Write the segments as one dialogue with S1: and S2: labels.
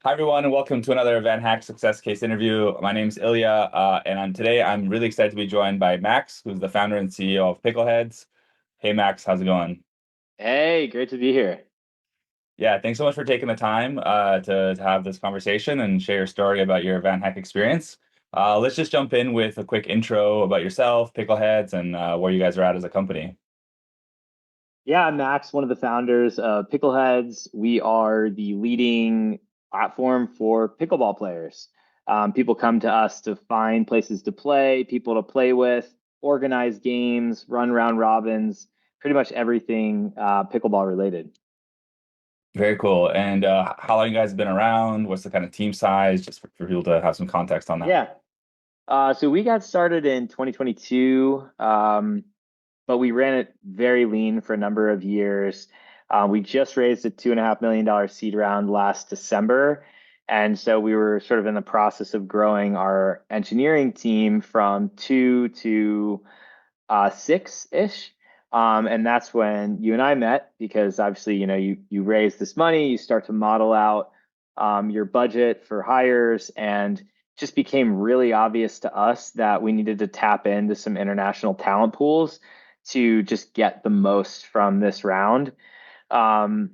S1: Hi, everyone, and welcome to another VanHack Success Case interview. My name's Ilya, today I'm really excited to be joined by Max, who's the founder and CEO of Pickleheads. Hey, Max, how's it going?
S2: Hey, great to be here.
S1: Yeah, thanks so much for taking the time to have this conversation and share your story about your VanHack experience. Let's just jump in with a quick intro about yourself, Pickleheads, and where you guys are at as a company.
S2: Yeah, I'm Max, one of the founders of Pickleheads. We are the leading platform for pickleball players. People come to us to find places to play, people to play with, organize games, run round robins, pretty much everything pickleball related.
S1: Very cool. And how long you guys have been around? What's the kind of team size? Just for people to have some context on that.
S2: Yeah. So we got started in 2022. But we ran it very lean for a number of years. We just raised a $2.5 million seed round last December. And so we were sort of in the process of growing our engineering team from two to six-ish. And that's when you and I met because obviously, you raise this money, you start to model out your budget for hires, and just became really obvious to us that we needed to tap into some international talent pools to just get the most from this round. Um,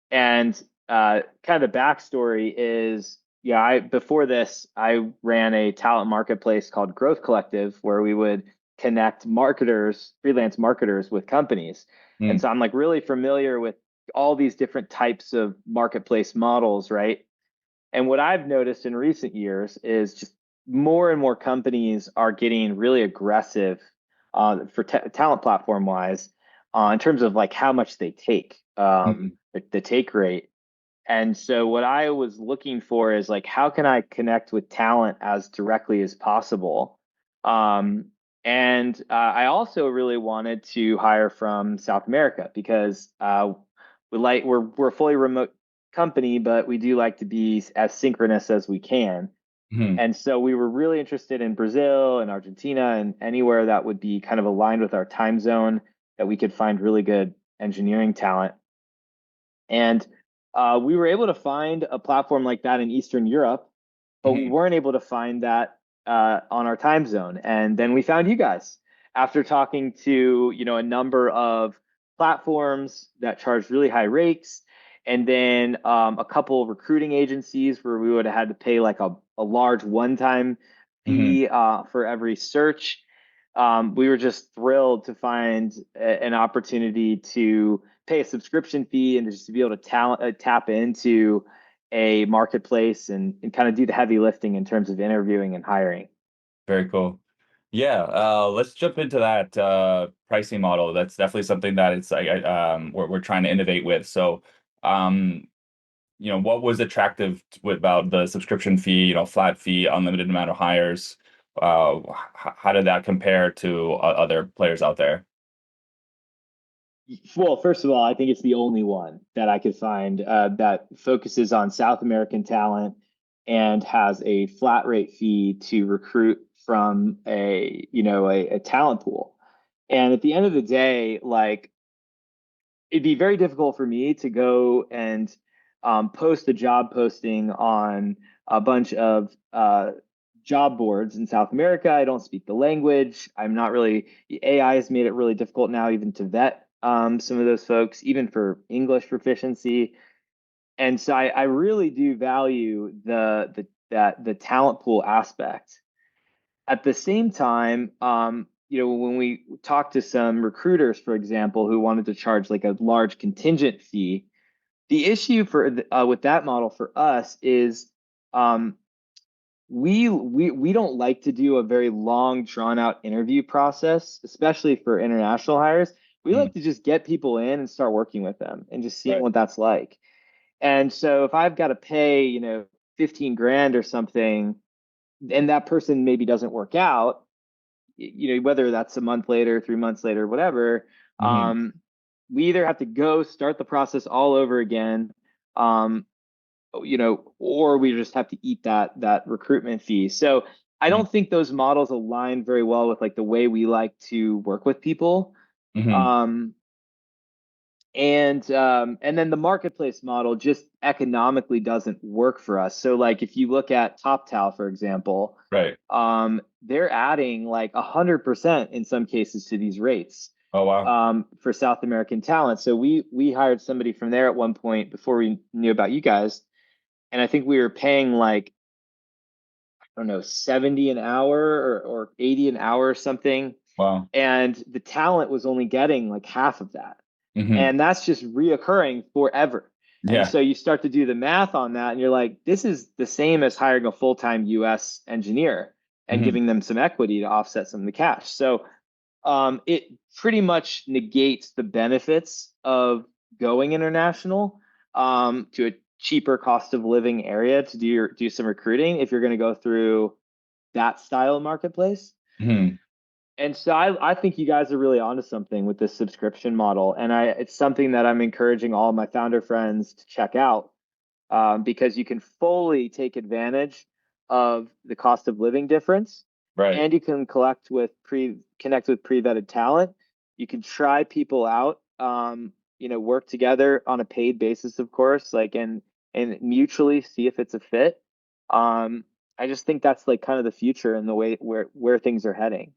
S2: and kind of the backstory is, yeah, I before this, I ran a talent marketplace called Growth Collective, where we would connect marketers, freelance marketers with companies. And
S1: Mm,
S2: so I'm like really familiar with all these different types of marketplace models, right? And what I've noticed in recent years is just more and more companies are getting really aggressive for talent platform wise in terms of like how much they take,
S1: mm.
S2: the take rate. And so what I was looking for is like, how can I connect with talent as directly as possible? Um, and I also really wanted to hire from South America because we're a fully remote company, but we do like to be as synchronous as we can.
S1: Mhm.
S2: And so we were really interested in Brazil and Argentina and anywhere that would be kind of aligned with our time zone that we could find really good engineering talent. And we were able to find a platform like that in Eastern Europe, but we
S1: Mhm.
S2: weren't able to find that on our time zone. And then we found you guys after talking to, a number of platforms that charge really high rates, and then a couple of recruiting agencies where we would have had to pay like a large one-time
S1: Mhm.
S2: fee for every search. We were just thrilled to find an opportunity to pay a subscription fee and just to be able to tap into a marketplace and kind of do the heavy lifting in terms of interviewing and hiring.
S1: Very cool. Yeah, let's jump into that pricing model. That's definitely something that it's like we're trying to innovate with. So, um, what was attractive about the subscription fee, flat fee, unlimited amount of hires? How did that compare to other players out there?
S2: Well, first of all, I think it's the only one that I could find that focuses on South American talent and has a flat rate fee to recruit from a talent pool. And at the end of the day, like it'd be very difficult for me to go and post a job posting on a bunch of job boards in South America. I don't speak the language. I'm not really, AI has made it really difficult now even to vet some of those folks, even for English proficiency. And so I really do value the talent pool aspect. At the same time, when we talked to some recruiters, for example, who wanted to charge like a large contingent fee, the issue with that model for us is um, we don't like to do a very long, drawn out interview process, especially for international hires. We
S1: Mm,
S2: like to just get people in and start working with them and just seeing
S1: right.
S2: what that's like. And so if I've got to pay, 15 grand or something, and that person maybe doesn't work out, whether that's a month later, 3 months later, whatever,
S1: Hmm.
S2: we either have to go start the process all over again, um, or we just have to eat that recruitment fee. So I don't think those models align very well with like the way we like to work with people.
S1: Hmm.
S2: Um, And then the marketplace model just economically doesn't work for us. So like if you look at TopTal, for example,
S1: Right.
S2: they're adding like 100% in some cases to these rates
S1: Oh, wow.
S2: for South American talent. So we hired somebody from there at one point before we knew about you guys, and I think we were paying like, I don't know, 70 an hour or 80 an hour or something.
S1: Wow.
S2: And the talent was only getting like half of that.
S1: Hmm.
S2: And that's just reoccurring forever. And
S1: Yeah.
S2: so you start to do the math on that, and you're like, this is the same as hiring a full-time US engineer and
S1: Hmm.
S2: giving them some equity to offset some of the cash. So it pretty much negates the benefits of going international to a cheaper cost of living area to do some recruiting if you're going to go through that style of marketplace.
S1: Hmm.
S2: And so I think you guys are really onto something with this subscription model, and it's something that I'm encouraging all my founder friends to check out because you can fully take advantage of the cost of living difference,
S1: Right.
S2: and you can connect with pre-vetted talent. You can try people out, work together on a paid basis, of course, like and mutually see if it's a fit. Um, I just think that's like kind of the future and the way where things are heading.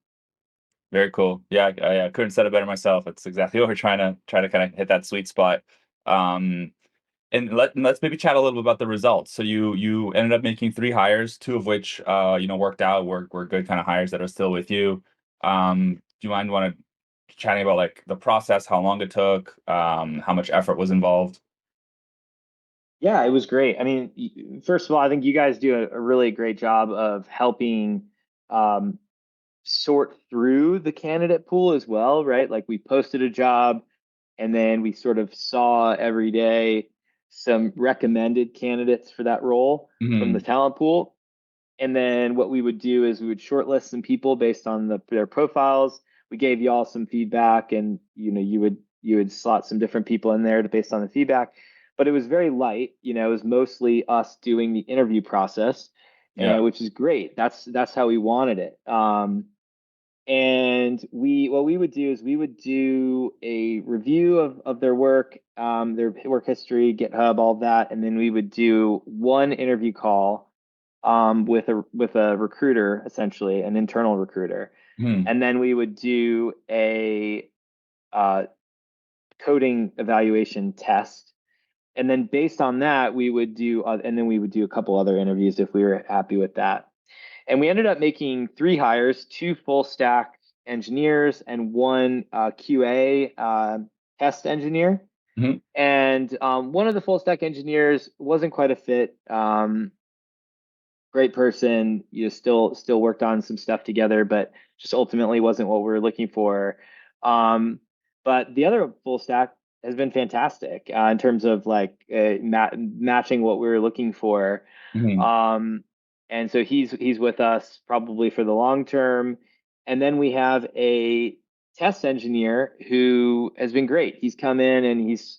S1: Very cool. Yeah, I couldn't said it better myself. It's exactly what we're trying to kind of hit that sweet spot. Um, and let's maybe chat a little bit about the results. So you ended up making 3 hires, 2 of which worked out, were good kind of hires that are still with you. Do you mind want to chatting about like the process, how long it took, how much effort was involved?
S2: Yeah, it was great. I mean, first of all, I think you guys do a really great job of helping um, sort through the candidate pool as well, right? Like we posted a job and then we sort of saw every day some recommended candidates for that role from the
S1: Hmm.
S2: talent pool. And then what we would do is we would shortlist some people based on their profiles. We gave y'all some feedback, and you would slot some different people in there based on the feedback. But it was very light. It was mostly us doing the interview process,
S1: Yeah.
S2: which is great. That's how we wanted it. And what we would do is we would do a review of their work history, GitHub, all of that, and then we would do one interview call with a recruiter, essentially an internal recruiter,
S1: Hmm.
S2: and then we would do a uh, coding evaluation test, and then based on that we would do a couple other interviews if we were happy with that. And we ended up making 3 hires, 2 full stack engineers and one QA test engineer.
S1: Hmm.
S2: And one of the full stack engineers wasn't quite a fit. Great person, still worked on some stuff together, but just ultimately wasn't what we were looking for. Um, but the other full stack has been fantastic in terms of like matching what we were looking for.
S1: Hmm.
S2: Um, and so he's with us probably for the long term. And then we have a test engineer who has been great. He's come in and he's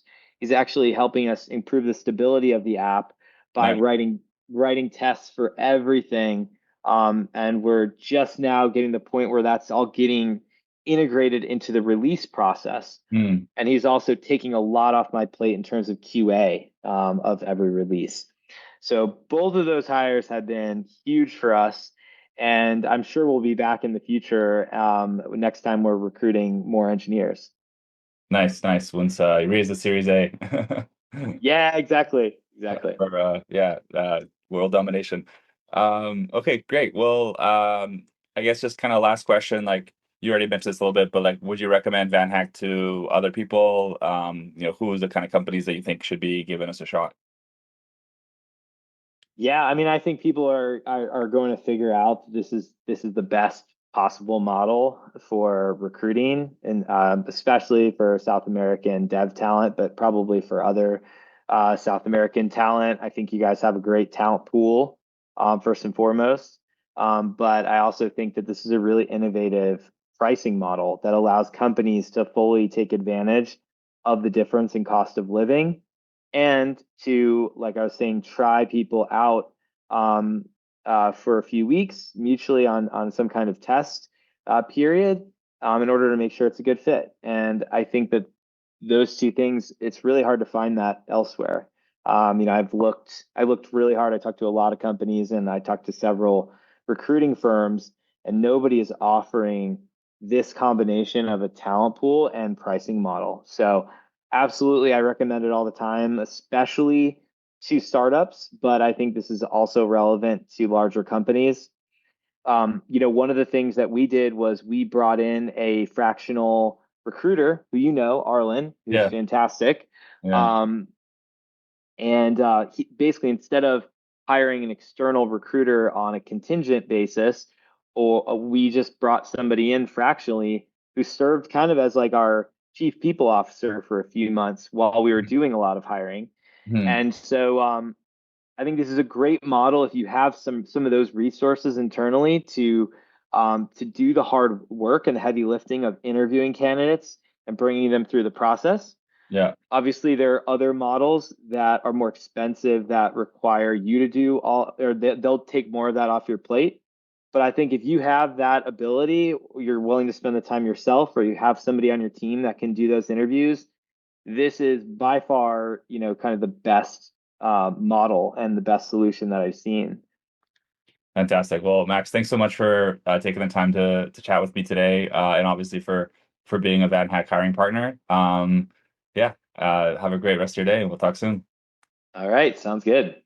S2: actually helping us improve the stability of the app by
S1: Nice.
S2: writing tests for everything. And we're just now getting the point where that's all getting integrated into the release process.
S1: Hmm.
S2: And he's also taking a lot off my plate in terms of QA of every release. So both of those hires have been huge for us. And I'm sure we'll be back in the future next time we're recruiting more engineers.
S1: Nice, nice. Once you raise the Series A.
S2: Yeah, exactly. Exactly.
S1: For world domination. Okay, great. Well, I guess just kind of last question, like you already mentioned this a little bit, but like would you recommend VanHack to other people? Who's the kind of companies that you think should be giving us a shot?
S2: Yeah, I mean, I think people are going to figure out this is the best possible model for recruiting, and especially for South American dev talent, but probably for other South American talent. I think you guys have a great talent pool, first and foremost. But I also think that this is a really innovative pricing model that allows companies to fully take advantage of the difference in cost of living and to, like I was saying, try people out um, for a few weeks mutually on some kind of test period in order to make sure it's a good fit. And I think that those two things, it's really hard to find that elsewhere. I looked really hard. I talked to a lot of companies and I talked to several recruiting firms, and nobody is offering this combination of a talent pool and pricing model. So absolutely, I recommend it all the time, especially to startups, but I think this is also relevant to larger companies. One of the things that we did was we brought in a fractional recruiter who Arlen, who's
S1: Yeah.
S2: fantastic.
S1: Yeah.
S2: Um, and basically, instead of hiring an external recruiter on a contingent basis, or we just brought somebody in fractionally who served kind of as like our chief people officer for a few months while we were doing a lot of hiring.
S1: Mhm.
S2: And so I think this is a great model if you have some of those resources internally to do the hard work and heavy lifting of interviewing candidates and bringing them through the process.
S1: Yeah.
S2: Obviously, there are other models that are more expensive that require you to do all, or they'll take more of that off your plate. But I think if you have that ability, you're willing to spend the time yourself, or you have somebody on your team that can do those interviews, this is by far, kind of the best model and the best solution that I've seen.
S1: Fantastic. Well, Max, thanks so much for taking the time to chat with me today, and obviously for being a VanHack hiring partner. Yeah. Have a great rest of your day, and we'll talk soon.
S2: All right, sounds good.